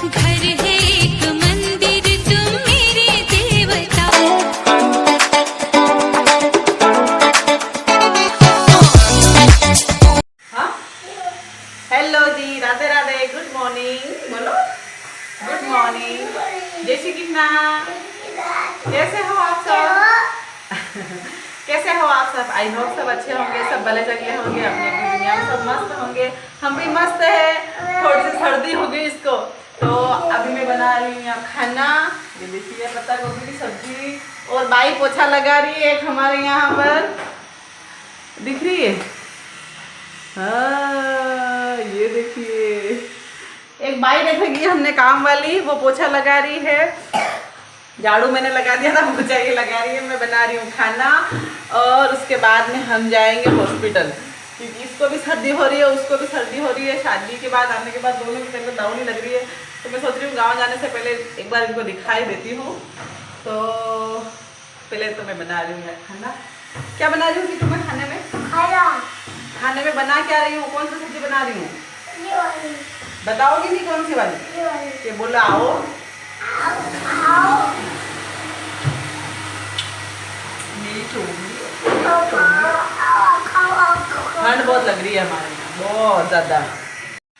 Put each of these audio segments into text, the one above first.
घर है एक मंदिर तुम मेरे देवता। हाँ हेलो जी, राधे राधे, गुड मॉर्निंग बोलो। गुड मॉर्निंग, जय श्री कृष्णा। कैसे हो आप सब? कैसे हो आप सब? आई होप सब अच्छे होंगे, सब भले चंगे होंगे, अपनी अपनी दुनिया में सब मस्त होंगे। हम भी मस्त है। थोड़ी सी सर्दी हो गई इसको, तो अभी मैं बना रही हूँ यहाँ खाना। ये देखिए पत्ता गोभी की सब्जी, और बाई पोछा लगा रही है एक हमारे यहाँ पर, दिख रही है। हाँ ये देखिए, एक बाई रखेगी हमने काम वाली, वो पोछा लगा रही है। झाड़ू मैंने लगा दिया था, पोछा ये लगा रही है। मैं बना रही हूँ खाना, और उसके बाद में हम जाएंगे हॉस्पिटल, क्योंकि इसको भी सर्दी हो रही है, उसको भी सर्दी हो रही है। शादी के बाद आने के बाद दोनों की तबीयत डाउन ही लग रही है, तो मैं सोच रही हूँ गाँव जाने से पहले एक बार इनको दिखाई देती हूँ। तो पहले तो मैं बना रही हूँ खाना। क्या बना रही हूँ कि तुम्हें खाने में? खाने में बना क्या रही हूँ? कौन सी सब्जी बना रही हूँ? बताओगी नहीं कौन सी वाली? ये बोला आओ। ठंड बहुत लग रही है हमारे यहाँ, बहुत ज़्यादा।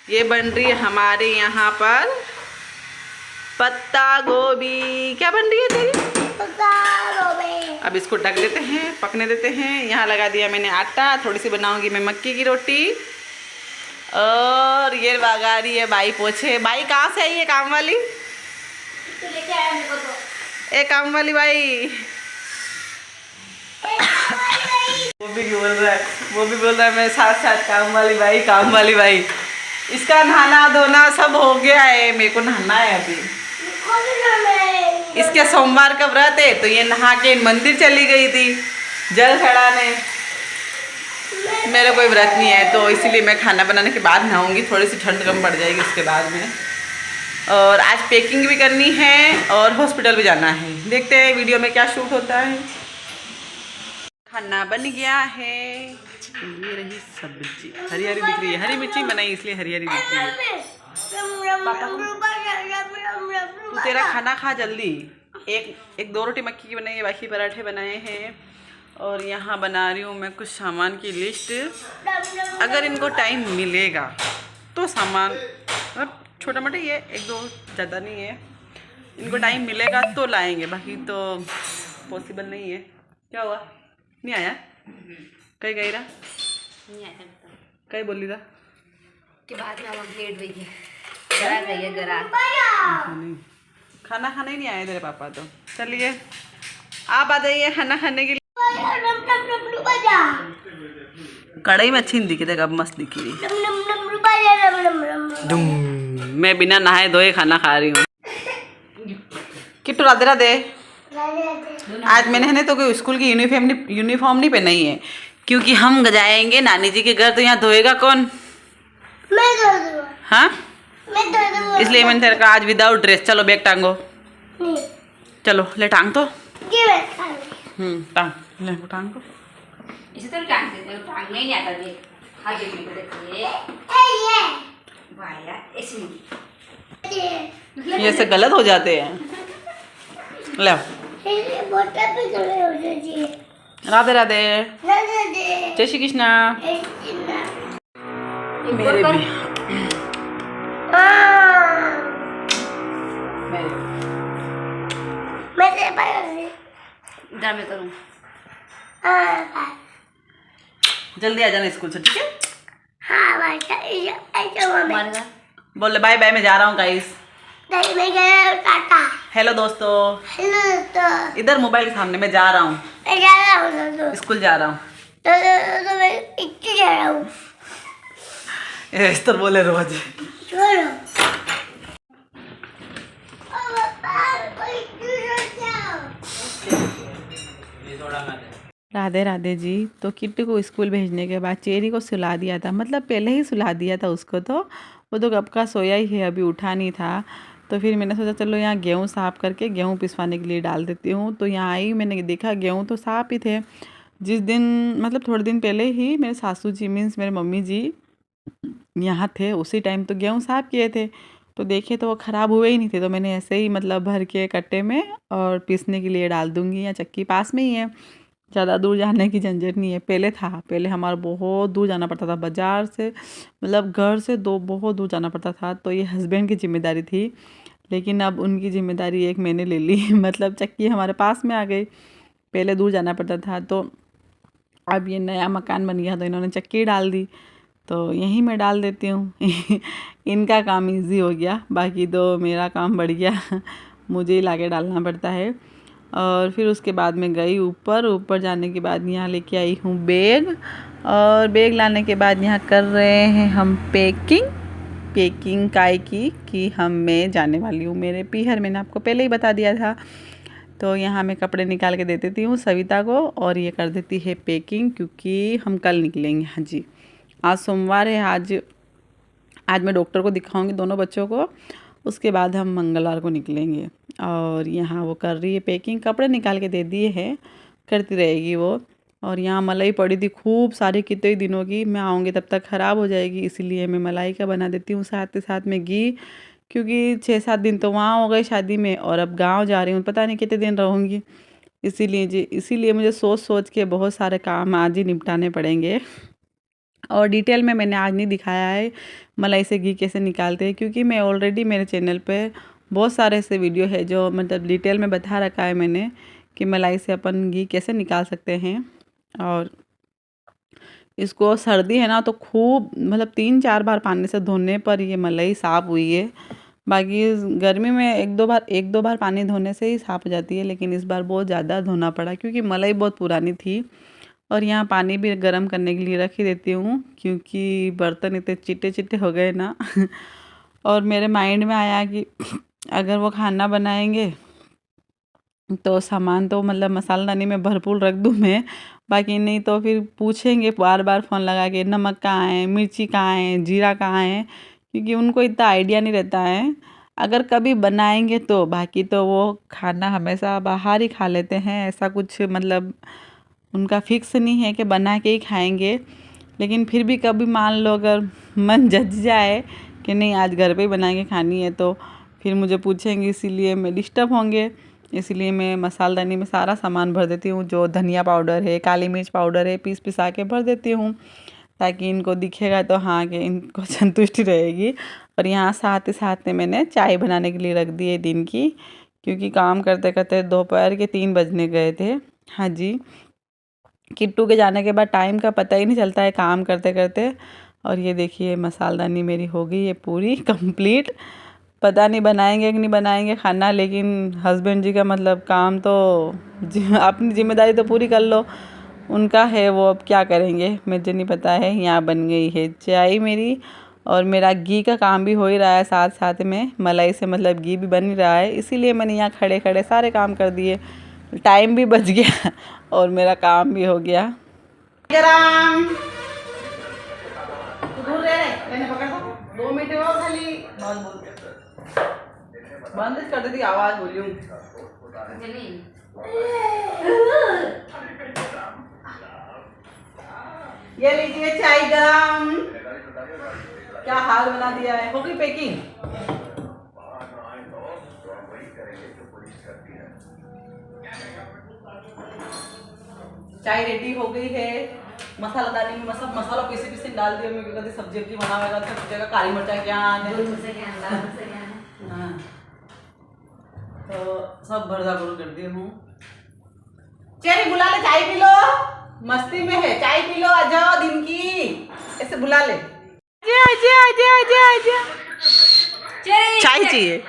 ये बन रही है हमारे यहाँ पर पत्ता गोभी। क्या बन रही है तेरी? पत्ता गोभी। अब इसको ढक देते हैं, पकने देते हैं। यहाँ लगा दिया मैंने आटा, थोड़ी सी बनाऊंगी मैं मक्की की रोटी। और ये लगा रही है बाई पोछे। बाई कहाँ से आई है काम वाली? एक काम वाली बाई। वो भी बोल रहा है मैं साथ साथ काम वाली बाई, काम वाली बाई। इसका नहाना धोना सब हो गया है, मेरे को नहाना है अभी। इसके सोमवार का व्रत है, तो ये नहा के मंदिर चली गई थी जल चढ़ाने। मेरा कोई व्रत नहीं है, तो इसीलिए मैं खाना बनाने के बाद नहाऊंगी, थोड़ी सी ठंड कम पड़ जाएगी उसके बाद में। और आज पैकिंग भी करनी है और हॉस्पिटल भी जाना है। देखते हैं वीडियो में क्या शूट होता है। खाना बन गया है। ये रही सब्जी, हरी हरी दिख रही है, हरी मिर्ची बनाई इसलिए हरी हरी दिख रही है। तू तेरा खाना खा जल्दी। एक दो रोटी मक्की की बनाई है, बाकी पराठे बनाए हैं। और यहाँ बना रही हूँ मैं कुछ सामान की लिस्ट। अगर इनको टाइम मिलेगा तो सामान मतलब छोटा मोटा ये एक दो, ज़्यादा नहीं है। इनको टाइम मिलेगा तो लाएंगे, बाकी तो पॉसिबल नहीं है। क्या हुआ? नहीं आया? कहीं गई रहा? नहीं आया कहीं बोली रहा कि बाद में हम लेट गई है, गरा गई है गरा। नहीं, खाना खाने ही नहीं आए तेरे पापा तो। चलिए आप आ जाइए खाना खाने के लिए। कढ़ाई में अच्छी नहीं दिखी थी, अब मस्त दिखी रही। मैं बिना नहाए धोए खाना खा रही हूँ। किट्टू राधे राधे। आज मैंने तो कोई स्कूल की यूनिफॉर्म नहीं पहनाई है, क्योंकि हम जाएंगे नानी जी के घर, तो यहाँ धोएगा कौन? मैं धो दूँगा। हाँ मैं धो दूँगा। इसलिए मैंने तेरे का आज विदाउट ड्रेस। चलो बैग टांगो। नहीं, चलो ले टांग तो। ये मैं खा लूँगी। टांग ले टांग को। इसे तो टांग देते हो, टांग नहीं आता देख। हाथ देखने को देखिए। ये वाह यार, ऐसे नहीं। ये ये से गलत हो जाते हैं। ले बोतल पे खड़े हो जाइए। राधे राधे, दे जय श्री कृष्णा। एक मेरे बोल भी मैं तेरे पास इधर मैं करूँ। जल्दी आ जाना स्कूल से, ठीक है? हाँ भाई मारेगा। बोले बाय बाय, मैं जा रहा हूँ गाइस। नहीं मैं गया टाटा। हेलो दोस्तों, हेलो तो इधर मोबाइल के सामने मैं जा रहा हूँ, मैं जा रहा हूँ तो स्कूल जा रहा हूँ। मैं इतनी जा रहा हूँ। इस तो बोले रोज। छोड़ो। राधे राधे जी। तो किट्टू को स्कूल भेजने के बाद चेरी को सुला दिया था, मतलब पहले ही सुला दिया था उसको, तो वो तो कब का सोया ही है, अभी उठा नहीं था। तो फिर मैंने सोचा चलो यहाँ गेहूँ साफ़ करके गेहूँ पिसवाने के लिए डाल देती हूँ। तो यहाँ आई, मैंने देखा गेहूँ तो साफ़ ही थे। जिस दिन मतलब थोड़े दिन पहले ही मेरे सासू जी मीन्स मेरे मम्मी जी यहाँ थे, उसी टाइम तो गेहूँ साफ़ किए थे। तो देखे तो वो ख़राब हुए ही नहीं थे, तो मैंने ऐसे ही मतलब भर के कट्टे में और पीसने के लिए डाल दूँगी। या चक्की पास में ही है, ज़्यादा दूर जाने की झंझट नहीं है। पहले हमारा बहुत दूर जाना पड़ता था बाज़ार से, मतलब घर से बहुत दूर जाना पड़ता था, तो ये हस्बैंड की ज़िम्मेदारी थी। लेकिन अब उनकी ज़िम्मेदारी एक मैंने ले ली मतलब चक्की हमारे पास में आ गई। पहले दूर जाना पड़ता था, तो अब ये नया मकान बन गया तो इन्होंने चक्की डाल दी, तो यहीं मैं डाल देती हूँ इनका काम इजी हो गया, बाकी तो मेरा काम बढ़ गया मुझे ही लाके डालना पड़ता है। और फिर उसके बाद मैं गई ऊपर जाने के बाद यहाँ लेके आई हूँ बैग, और बैग लाने के बाद यहाँ कर रहे हैं हम पैकिंग काय की कि मैं जाने वाली हूँ मेरे पीहर, मैंने आपको पहले ही बता दिया था। तो यहाँ मैं कपड़े निकाल के दे देती हूँ सविता को, और ये कर देती है पैकिंग, क्योंकि हम कल निकलेंगे। हाँ जी, आज सोमवार है, आज मैं डॉक्टर को दिखाऊंगी दोनों बच्चों को, उसके बाद हम मंगलवार को निकलेंगे। और यहाँ वो कर रही है पैकिंग, कपड़े निकाल के दे दिए हैं, करती रहेगी वो। और यहाँ मलाई पड़ी थी खूब सारी, कितने दिनों की, मैं आऊँगी तब तक ख़राब हो जाएगी, इसीलिए मैं मलाई का बना देती हूँ, साथ ही साथ में घी, क्योंकि 6-7 दिन तो वहाँ हो गए शादी में, और अब गांव जा रही हूँ, पता नहीं कितने दिन रहूँगी। इसीलिए मुझे सोच के बहुत सारे काम आज ही निपटाने पड़ेंगे। और डिटेल में मैंने आज नहीं दिखाया है मलाई से घी कैसे निकालते हैं, क्योंकि मैं ऑलरेडी मेरे चैनल पे बहुत सारे ऐसे वीडियो है जो मतलब डिटेल में बता रखा है मैंने कि मलाई से अपन घी कैसे निकाल सकते हैं। और इसको सर्दी है ना तो खूब मतलब 3-4 बार पानी से धोने पर ये मलाई साफ़ हुई है, बाकी गर्मी में एक दो बार पानी धोने से ही साफ़ हो जाती है, लेकिन इस बार बहुत ज़्यादा धोना पड़ा क्योंकि मलाई बहुत पुरानी थी। और यहाँ पानी भी गर्म करने के लिए रख ही देती हूँ, क्योंकि बर्तन इतने चिट्टे हो गए ना और मेरे माइंड में आया कि अगर वो खाना बनाएंगे तो सामान तो मतलब मसालादानी में भरपूर रख दूँ मैं, बाकी नहीं तो फिर पूछेंगे बार फ़ोन लगा के नमक कहाँ है, मिर्ची कहाँ है, जीरा कहाँ है, क्योंकि उनको इतना आइडिया नहीं रहता है। अगर कभी बनाएंगे तो, बाकी तो वो खाना हमेशा बाहर ही खा लेते हैं, ऐसा कुछ मतलब उनका फिक्स नहीं है कि बना के ही खाएंगे। लेकिन फिर भी कभी मान लो अगर मन जज जाए कि नहीं आज घर पे ही बना के खानी है, तो फिर मुझे पूछेंगे, इसीलिए मैं डिस्टर्ब होंगे। इसलिए मैं मसालदानी में सारा सामान भर देती हूँ, जो धनिया पाउडर है, काली मिर्च पाउडर है, पिसा के भर देती हूँ, ताकि इनको दिखेगा तो हाँ कि इनको संतुष्टि रहेगी। और यहाँ साथ ही साथ में मैंने चाय बनाने के लिए रख दी है दिन की, क्योंकि काम करते करते दोपहर के 3 बजने गए थे। हाँ जी, किट्टू के जाने के बाद टाइम का पता ही नहीं चलता है काम करते करते। और ये देखिए मसालदानी मेरी हो गई है पूरी कंप्लीट। पता नहीं बनाएंगे कि नहीं बनाएंगे खाना, लेकिन हस्बैंड जी का मतलब काम तो अपनी जिम्मेदारी तो पूरी कर लो, उनका है वो अब क्या करेंगे मुझे नहीं पता है। यहाँ बन गई है चाय मेरी, और मेरा घी का काम भी हो ही रहा है साथ साथ में, मलाई से मतलब घी भी बन ही रहा है। इसीलिए मैंने यहाँ खड़े खड़े सारे काम कर दिए, टाइम भी बच गया और मेरा काम भी हो गया। गरम दूर रहे, मैंने पकड़ दो 2 मिनट हो खाली, बंद कर देती आवाज वॉल्यूम। ये लीजिए चाय गरम, क्या हाल बना दिया है। हो गई पैकिंग? चाय रेडी हो गई है। मसालादानी में सब मसाला पीसे डाल दिया मैं, क्योंकि सब्जी बनावेगा तो जगह काली मिर्चा क्या हाँ, तो सब भरदा भर कर दिए हूँ। चेरी बुला ले, चाय पी लो, मस्ती में है, चाय पी लो, आ जाओ दिन की, ऐसे बुला ले। आजा चाय चाहिए,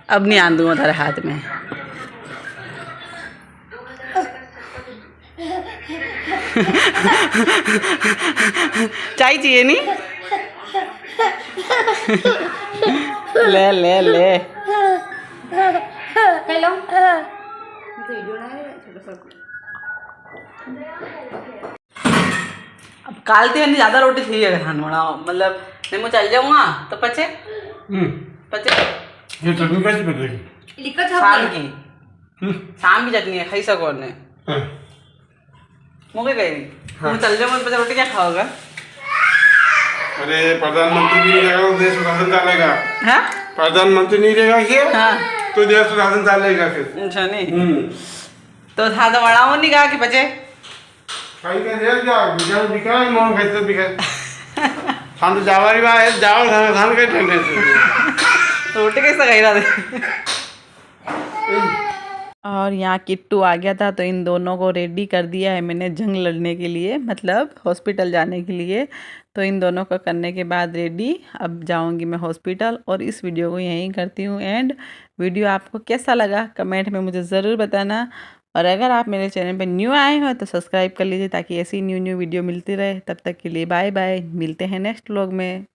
अब नहीं आन दूंगा तेरे हाथ में। चाय चाहिए नहीं? ले ले ले हेलो अब कालते हैं ज़्यादा रोटी चाहिए खाना, मतलब नहीं मैं चल जाऊँगा तो पचे ये चटनी कैसी बनेगी? शाम की चटनी है, खाई सको ने मुझे कही मैं चल जाऊँगा, पचा रोटी क्या खाओगा? अरे प्रधानमंत्री नहीं रहेगा तो देश में राशन चलेगा। हाँ प्रधानमंत्री नहीं रहेगा ये हाँ तो देश में राशन चलेगा फिर। अच्छा नहीं तो था तो बड़ा नहीं कहा कि बचे कहीं का देश जा बिका बिका मोम खाते बिका हम तो जावारी बा है जाओ धान के ठंडे से रोटी कैसे खाई रहा थे। और यहाँ किट्टू आ गया था तो इन दोनों को रेडी कर दिया है मैंने जंग लड़ने के लिए, मतलब हॉस्पिटल जाने के लिए। तो इन दोनों को करने के बाद रेडी, अब जाऊंगी मैं हॉस्पिटल। और इस वीडियो को यहीं करती हूँ एंड। वीडियो आपको कैसा लगा कमेंट में मुझे ज़रूर बताना। और अगर आप मेरे चैनल पर न्यू आए हो तो सब्सक्राइब कर लीजिए ताकि ऐसी न्यू वीडियो मिलती रहे। तब तक के लिए बाय बाय, मिलते हैं नेक्स्ट व्लॉग में।